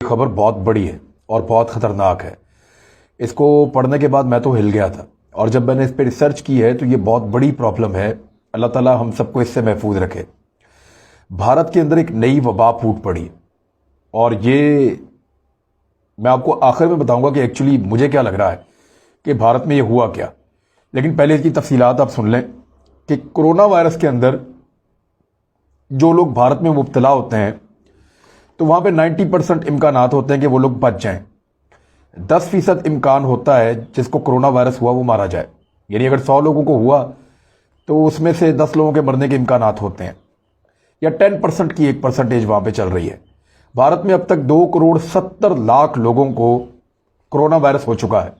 खबर बहुत बड़ी है और बहुत ख़तरनाक है। इसको पढ़ने के बाद मैं तो हिल गया था और जब मैंने इस पर रिसर्च की है तो ये बहुत बड़ी प्रॉब्लम है। अल्लाह ताला हम सबको इससे महफूज रखे। भारत के अंदर एक नई वबा फूट पड़ी और ये मैं आपको आखिर में बताऊंगा कि एक्चुअली मुझे क्या लग रहा है कि भारत में ये हुआ क्या। लेकिन पहले इसकी तफसीलात आप सुन लें कि कोरोना वायरस के अंदर जो लोग भारत में मुब्तला होते हैं तो वहाँ पे 90% इम्कानात होते हैं कि वो लोग बच जाएं। 10% इम्कान होता है जिसको कोरोना वायरस हुआ वो मारा जाए। यानी अगर 100 लोगों को हुआ तो उसमें से 10 लोगों के मरने के इम्कानात होते हैं, या 10% की एक परसेंटेज वहाँ पे चल रही है। भारत में अब तक 2,70,00,000 लोगों को कोरोना वायरस हो चुका है।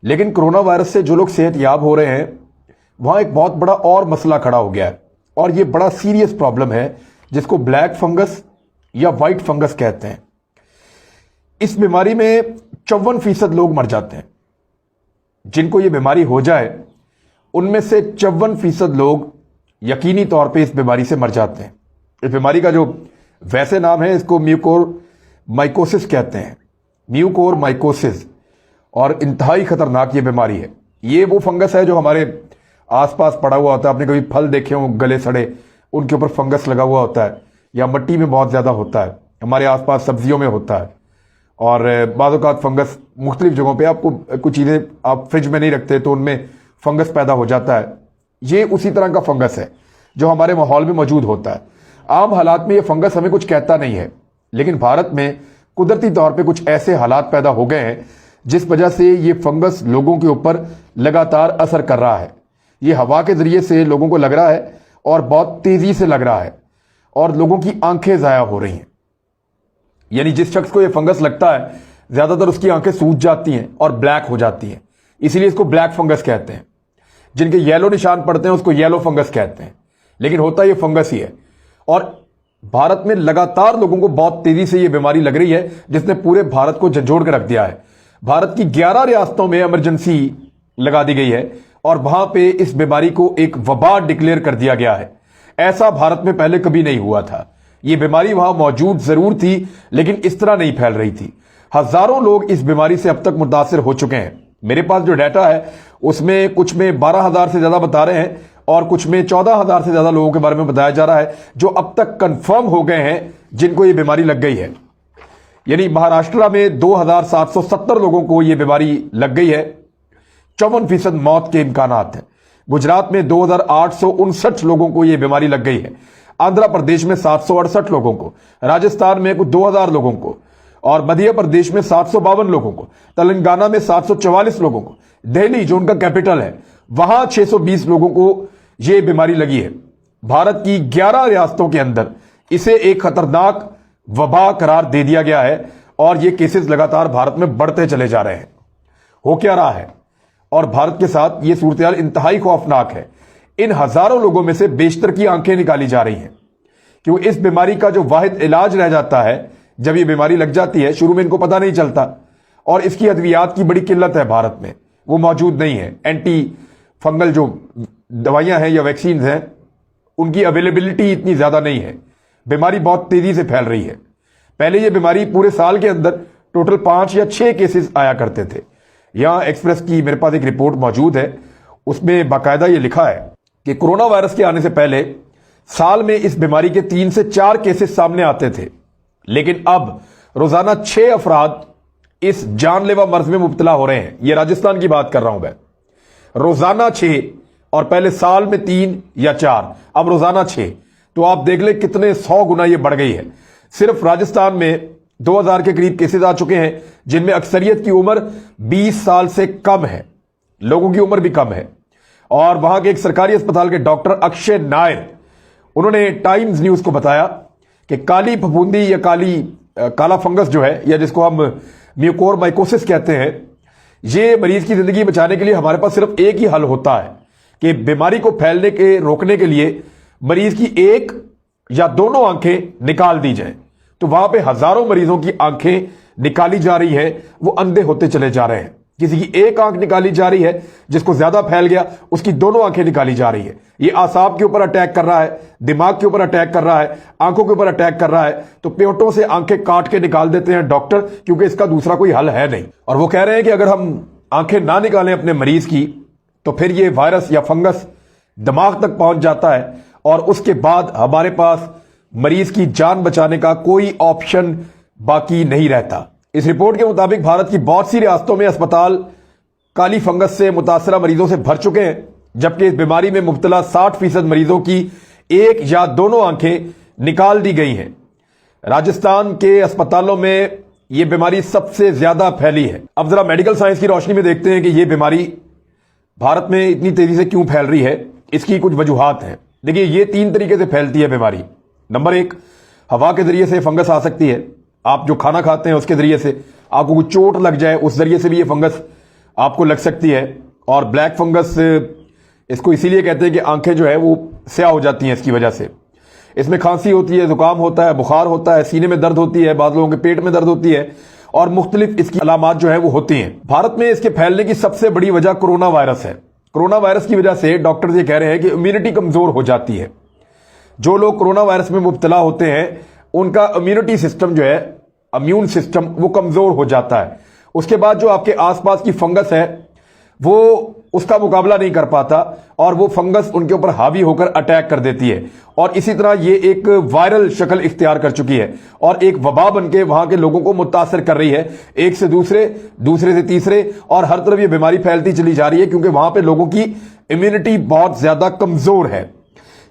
लेकिन कोरोना वायरस से जो लोग सेहतयाब हो रहे हैं वहाँ एक बहुत बड़ा और मसला खड़ा हो गया है और ये बड़ा सीरियस प्रॉब्लम है जिसको ब्लैक फंगस या वाइट फंगस कहते हैं। इस बीमारी में 54% लोग मर जाते हैं। जिनको ये बीमारी हो जाए उनमें से 54% लोग यकीनी तौर पे इस बीमारी से मर जाते हैं। इस बीमारी का जो वैसे नाम है इसको म्यूकोर माइकोसिस कहते हैं, म्यूकोर माइकोसिस, और इंतहाई खतरनाक ये बीमारी है। ये वो फंगस है जो हमारे आसपास पड़ा हुआ होता है। आपने कभी फल देखे हो गले सड़े, उनके ऊपर फंगस लगा हुआ होता है, या मिट्टी में बहुत ज़्यादा होता है, हमारे आसपास सब्जियों में होता है। और बाज़ औक़ात फंगस मुख्तलिफ जगहों पे आपको कुछ चीज़ें आप फ्रिज में नहीं रखते तो उनमें फंगस पैदा हो जाता है। ये उसी तरह का फंगस है जो हमारे माहौल में मौजूद होता है। आम हालात में ये फंगस हमें कुछ कहता नहीं है, लेकिन भारत में कुदरती तौर पे कुछ ऐसे हालात पैदा हो गए हैं जिस वजह से ये फंगस लोगों के ऊपर लगातार असर कर रहा है। ये हवा के ज़रिए से लोगों को लग रहा है और बहुत तेज़ी से लग रहा है और लोगों की आंखें ज़ाया हो रही हैं। यानी जिस शख्स को ये फंगस लगता है ज़्यादातर उसकी आंखें सूज जाती हैं और ब्लैक हो जाती हैं, इसीलिए इसको ब्लैक फंगस कहते हैं। जिनके येलो निशान पड़ते हैं उसको येलो फंगस कहते हैं, लेकिन होता ये फंगस ही है। और भारत में लगातार लोगों को बहुत तेज़ी से ये बीमारी लग रही है जिसने पूरे भारत को झंझोड़ कर रख दिया है। भारत की 11 रियासतों में इमरजेंसी लगा दी गई है और वहां पे इस बीमारी को एक वबा डिक्लेयर कर दिया गया है। ऐसा भारत में पहले कभी नहीं हुआ था। ये बीमारी वहां मौजूद जरूर थी लेकिन इस तरह नहीं फैल रही थी। हजारों लोग इस बीमारी से अब तक मुतासिर हो चुके हैं। मेरे पास जो डाटा है उसमें कुछ में 12,000 से ज्यादा बता रहे हैं और कुछ में 14,000 से ज्यादा लोगों के बारे में बताया जा रहा है जो अब तक कंफर्म हो गए हैं जिनको ये बीमारी लग गई है। यानी महाराष्ट्र में 2,770 लोगों को ये बीमारी लग गई है, 54% मौत के इम्कानात हैं। गुजरात में 2,859 लोगों को यह बीमारी लग गई है, आंध्र प्रदेश में 768 लोगों को, राजस्थान में कुछ 2,000 लोगों को, और मध्य प्रदेश में 752 लोगों को, तेलंगाना में 744 लोगों को, दिल्ली जो उनका कैपिटल है वहां 620 लोगों को यह बीमारी लगी है। भारत की 11 रियासतों के अंदर इसे एक खतरनाक वबा करार दे दिया गया है और ये केसेस लगातार भारत में बढ़ते चले जा रहे हैं। हो क्या रहा है और भारत के साथ ये सूरत इंतहाई खौफनाक है। इन हजारों लोगों में से बेशतर की आंखें निकाली जा रही हैं क्योंकि इस बीमारी का जो वाहिद इलाज रह जाता है जब ये बीमारी लग जाती है, शुरू में इनको पता नहीं चलता और इसकी अद्वियात की बड़ी किल्लत है भारत में, वो मौजूद नहीं है। एंटी फंगल जो दवाइयां हैं या वैक्सीन हैं उनकी अवेलेबिलिटी इतनी ज्यादा नहीं है। बीमारी बहुत तेजी से फैल रही है। पहले ये बीमारी पूरे साल के अंदर टोटल 5 या 6 केसेस आया करते थे। यहां एक्सप्रेस की मेरे पास एक रिपोर्ट मौजूद है, उसमें बाकायदा ये लिखा है कि कोरोना वायरस के आने से पहले साल में इस बीमारी के 3 से 4 केसेस सामने आते थे, लेकिन अब रोजाना 6 अफराद इस जानलेवा मर्ज में मुब्तला हो रहे हैं। यह राजस्थान की बात कर रहा हूं मैं। रोजाना 6 और पहले साल में 3 या 4, अब रोजाना 6। तो आप देख ले कितने 100 गुना ये बढ़ गई है। सिर्फ राजस्थान में 2,000 के करीब केसेस आ चुके हैं जिनमें अक्सरियत की उम्र 20 साल से कम है, लोगों की उम्र भी कम है। और वहां के एक सरकारी अस्पताल के डॉक्टर अक्षय नायर, उन्होंने टाइम्स न्यूज को बताया कि काली फफूंदी या काला फंगस जो है, या जिसको हम म्यूकोर माइकोसिस कहते हैं, ये मरीज की जिंदगी बचाने के लिए हमारे पास सिर्फ एक ही हल होता है कि बीमारी को फैलने के रोकने के लिए मरीज की एक या दोनों आंखें निकाल दी जाए। तो वहां पे हजारों मरीजों की आंखें निकाली जा रही है, वो अंधे होते चले जा रहे हैं किसी की एक आंख निकाली जा रही है, जिसको ज्यादा फैल गया उसकी दोनों आंखें निकाली जा रही है। ये आसाब के ऊपर अटैक कर रहा है, दिमाग के ऊपर अटैक कर रहा है, आंखों के ऊपर अटैक कर रहा है। तो पेटों से आंखें काट के निकाल देते हैं डॉक्टर, क्योंकि इसका दूसरा कोई हल है नहीं। और वो कह रहे हैं कि अगर हम आंखें ना निकालें अपने मरीज की तो फिर ये वायरस या फंगस दिमाग तक पहुंच जाता है और उसके बाद हमारे पास मरीज की जान बचाने का कोई ऑप्शन बाकी नहीं रहता। इस रिपोर्ट के मुताबिक भारत की बहुत सी रियासतों में अस्पताल काली फंगस से मुतासरा मरीजों से भर चुके हैं, जबकि इस बीमारी में मुब्तला 60% मरीजों की एक या दोनों आंखें निकाल दी गई हैं। राजस्थान के अस्पतालों में यह बीमारी सबसे ज्यादा फैली है। अब जरा मेडिकल साइंस की रोशनी में देखते हैं कि यह बीमारी भारत में इतनी तेजी से क्यों फैल रही है। इसकी कुछ वजूहात हैं। देखिए, ये 3 तरीके से फैलती है बीमारी। नंबर 1, हवा के जरिए से फंगस आ सकती है। आप जो खाना खाते हैं उसके जरिए से आपको कुछ चोट लग जाए, उस जरिए से भी ये फंगस आपको लग सकती है। और ब्लैक फंगस इसको इसीलिए कहते हैं कि आंखें जो है वो स्याह हो जाती हैं इसकी वजह से। इसमें खांसी होती है, जुकाम होता है, बुखार होता है, सीने में दर्द होती है, बाद लोगों के पेट में दर्द होती है और मुख्तलिफ इसकी अलामात जो है वो होती हैं। भारत में इसके फैलने की सबसे बड़ी वजह कोरोना वायरस है। कोरोना वायरस की वजह से डॉक्टर ये कह रहे हैं कि इम्यूनिटी कमजोर हो जाती है। जो लोग कोरोना वायरस में मुब्तला होते हैं उनका इम्यूनिटी सिस्टम जो है, इम्यून सिस्टम, वो कमजोर हो जाता है। उसके बाद जो आपके आसपास की फंगस है वो उसका मुकाबला नहीं कर पाता और वो फंगस उनके ऊपर हावी होकर अटैक कर देती है। और इसी तरह ये एक वायरल शक्ल इख्तियार कर चुकी है और एक वबा बनके वहां के लोगों को मुतासर कर रही है, एक से दूसरे, दूसरे से तीसरे, और हर तरफ ये बीमारी फैलती चली जा रही है क्योंकि वहां पे लोगों की इम्यूनिटी बहुत ज्यादा कमजोर है।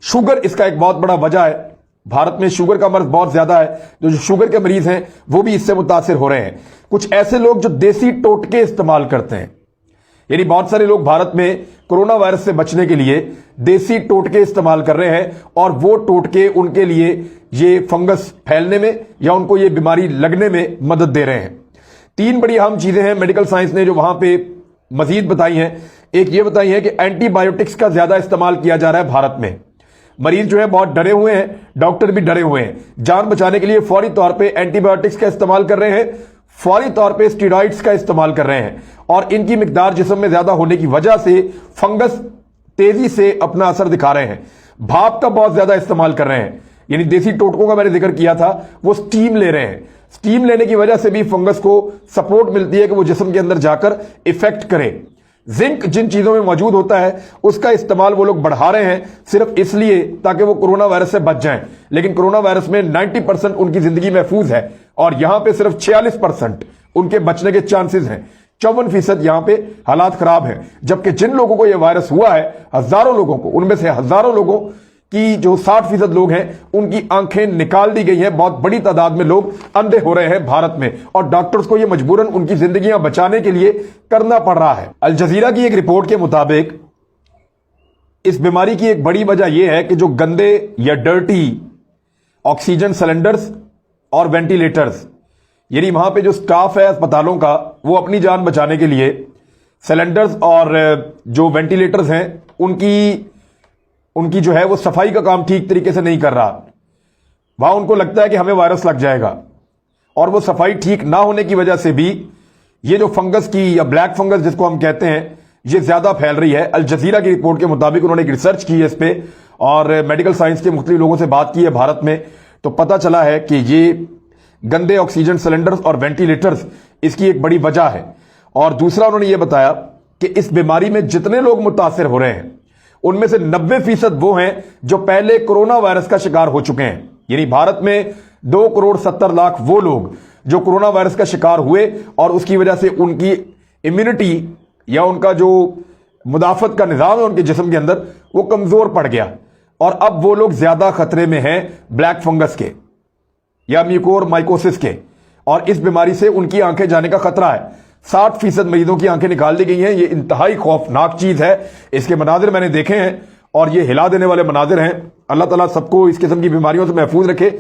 शुगर इसका एक बहुत बड़ा वजह है। भारत में शुगर का मर्ज बहुत ज्यादा है। जो शुगर के मरीज हैं वो भी इससे मुतासर हो रहे हैं। कुछ ऐसे लोग जो देसी टोटके इस्तेमाल करते हैं, यानी बहुत सारे लोग भारत में कोरोना वायरस से बचने के लिए देसी टोटके इस्तेमाल कर रहे हैं और वो टोटके उनके लिए ये फंगस फैलने में या उनको ये बीमारी लगने में मदद दे रहे हैं। 3 बड़ी अहम चीजें हैं मेडिकल साइंस ने जो वहां पे मजीद बताई हैं। एक ये बताई है कि एंटीबायोटिक्स का ज्यादा इस्तेमाल किया जा रहा है भारत में। मरीज जो है बहुत डरे हुए हैं, डॉक्टर भी डरे हुए हैं। जान बचाने के लिए फौरी तौर पे एंटीबायोटिक्स का इस्तेमाल कर रहे हैं, फौरी तौर पे स्टीरॉइड्स का इस्तेमाल कर रहे हैं और इनकी मिकदार जिस्म में ज्यादा होने की वजह से फंगस तेजी से अपना असर दिखा रहे हैं। भाप का बहुत ज्यादा इस्तेमाल कर रहे हैं, यानी देसी टोटकों का मैंने जिक्र किया था, वो स्टीम ले रहे हैं। स्टीम लेने की वजह से भी फंगस को सपोर्ट मिलती है कि वो जिस्म के अंदर जाकर इफेक्ट करे। जिंक जिन चीजों में मौजूद होता है उसका इस्तेमाल वो लोग बढ़ा रहे हैं सिर्फ इसलिए ताकि वो कोरोना वायरस से बच जाएं। लेकिन कोरोना वायरस में 90% उनकी जिंदगी महफूज है और यहां पे सिर्फ 46% उनके बचने के चांसेस हैं। 54% यहां पे हालात खराब हैं। जबकि जिन लोगों को यह वायरस हुआ है, हजारों लोगों को, उनमें से हजारों लोगों की जो 60% लोग हैं उनकी आंखें निकाल दी गई हैं। बहुत बड़ी तादाद में लोग अंधे हो रहे हैं भारत में और डॉक्टर्स को यह मजबूरन उनकी जिंदगियां बचाने के लिए करना पड़ रहा है। अल जजीरा की एक रिपोर्ट के मुताबिक इस बीमारी की एक बड़ी वजह यह है कि जो गंदे या डर्टी ऑक्सीजन सिलेंडर्स और वेंटिलेटर्स, यानी वहां पे जो स्टाफ है अस्पतालों का, वो अपनी जान बचाने के लिए सिलेंडर्स और जो वेंटिलेटर्स हैं उनकी जो है वो सफाई का काम ठीक तरीके से नहीं कर रहा। वहां उनको लगता है कि हमें वायरस लग जाएगा और वो सफाई ठीक ना होने की वजह से भी ये जो फंगस की या ब्लैक फंगस जिसको हम कहते हैं ये ज्यादा फैल रही है। अल जजीरा की रिपोर्ट के मुताबिक उन्होंने एक रिसर्च की है इस पे और मेडिकल साइंस के मुख्तलिफ लोगों से बात की है भारत में, तो पता चला है कि ये गंदे ऑक्सीजन सिलेंडर्स और वेंटिलेटर्स इसकी एक बड़ी वजह है। और दूसरा उन्होंने ये बताया कि इस बीमारी में जितने लोग मुतासिर हो रहे हैं उनमें से 90% वो हैं जो पहले कोरोना वायरस का शिकार हो चुके हैं। यानी भारत में 2,70,00,000 वो लोग जो कोरोना वायरस का शिकार हुए और उसकी वजह से उनकी इम्यूनिटी या उनका जो मुदाफत का निजाम है उनके जिस्म के अंदर वो कमजोर पड़ गया और अब वो लोग ज्यादा खतरे में हैं ब्लैक फंगस के या म्यूकोरमाइकोसिस के और इस बीमारी से उनकी आंखें जाने का खतरा है। 60% मरीजों की आंखें निकाल दी गई हैं। ये इंतहाई खौफनाक चीज है। इसके मनाजिर मैंने देखे हैं और ये हिला देने वाले मनाजिर हैं। अल्लाह ताला सबको इस किस्म की बीमारियों से महफूज रखे।